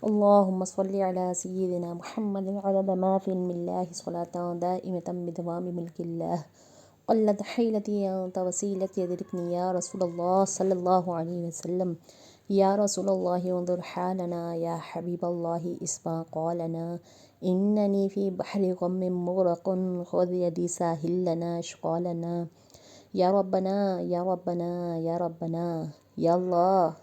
اللهم صل على سيدنا محمد عدد ما في علم الله صلاة دائمة بدوام ملك الله قلت حيلتي أنت وسيلتي يدركني يا رسول الله صلى الله عليه وسلم يا رسول الله انظر حالنا يا حبيب الله اسمع قالنا إنني في بحر غم مغرق خذ يدي ساهل لنا اشقالنا یا ربنا یا ربنا یا ربنا یا اللہ،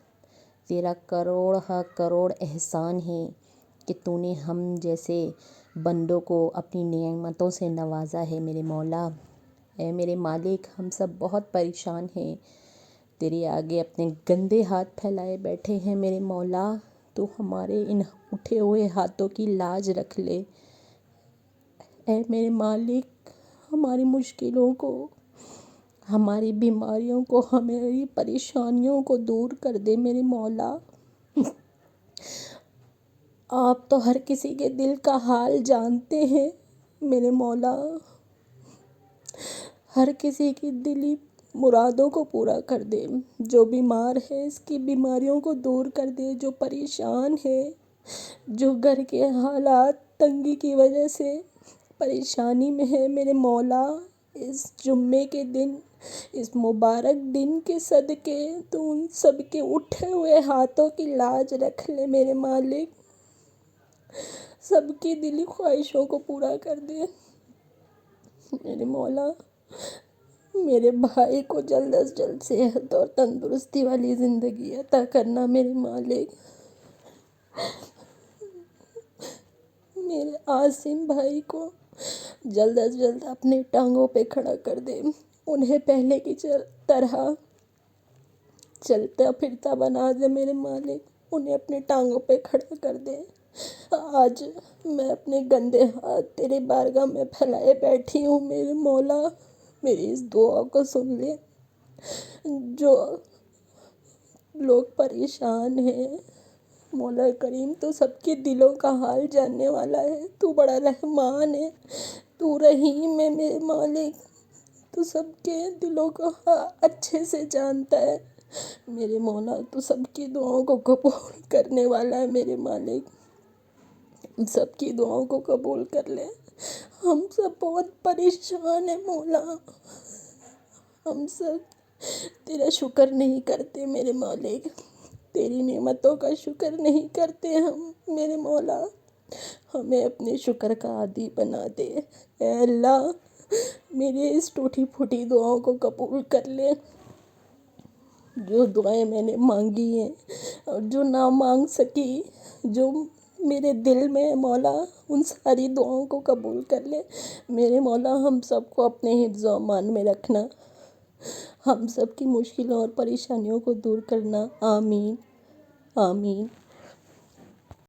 تیرا کروڑ ہا کروڑ احسان ہے کہ تو نے ہم جیسے بندوں کو اپنی نعمتوں سے نوازا ہے میرے مولا۔ اے میرے مالک، ہم سب بہت پریشان ہیں، تیرے آگے اپنے گندے ہاتھ پھیلائے بیٹھے ہیں میرے مولا، تو ہمارے ان اٹھے ہوئے ہاتھوں کی لاج رکھ لے۔ اے میرے مالک، ہماری مشکلوں کو، ہماری بیماریوں کو، ہماری پریشانیوں کو دور کر دے میرے مولا۔ آپ تو ہر کسی کے دل کا حال جانتے ہیں میرے مولا، ہر کسی کی دلی مرادوں کو پورا کر دے، جو بیمار ہے اس کی بیماریوں کو دور کر دے، جو پریشان ہے، جو گھر کے حالات تنگی کی وجہ سے پریشانی میں ہے میرے مولا، اس جمعے کے دن، اس مبارک دن کے صدقے تو ان سب کے اٹھے ہوئے ہاتھوں کی لاج رکھ لے میرے مالک، سب کی دلی خواہشوں کو پورا کر دے میرے مولا۔ میرے بھائی کو جلد از جلد صحت اور تندرستی والی زندگی عطا کرنا میرے مالک۔ میرے عاصم بھائی کو جلد از جلد اپنے ٹانگوں پہ کھڑا کر دے، انہیں پہلے کی طرح چلتا پھرتا بنا دے میرے مالک، انہیں اپنے ٹانگوں پہ کھڑا کر دے۔ آج میں اپنے گندے ہاتھ تیرے بارگاہ میں پھیلائے بیٹھی ہوں میرے مولا، میری اس دعا کو سن لے۔ جو لوگ پریشان ہیں مولا کریم، تو سب کے دلوں کا حال جاننے والا ہے، تو بڑا رحمان ہے، تو رحیم ہے میرے مالک، تو سب کے دلوں کا حال اچھے سے جانتا ہے میرے مولا، تو سب کی دعاؤں کو قبول کرنے والا ہے میرے مالک، سب کی دعاؤں کو قبول کر لے۔ ہم سب بہت پریشان ہیں مولا، ہم سب تیرا شکر نہیں کرتے میرے مالک، تیری نعمتوں کا شکر نہیں کرتے ہم میرے مولا، ہمیں اپنے شکر کا عادی بنا دے۔ اے اللہ، میری اس ٹوٹی پھوٹی دعاؤں کو قبول کر لے۔ جو دعائیں میں نے مانگی ہیں اور جو نہ مانگ سکی، جو میرے دل میں ہے مولا، ان ساری دعاؤں کو قبول کر لے میرے مولا۔ ہم سب کو اپنے حفظ و امان میں رکھنا، ہم سب کی مشکلوں اور پریشانیوں کو دور کرنا، آمین آمین۔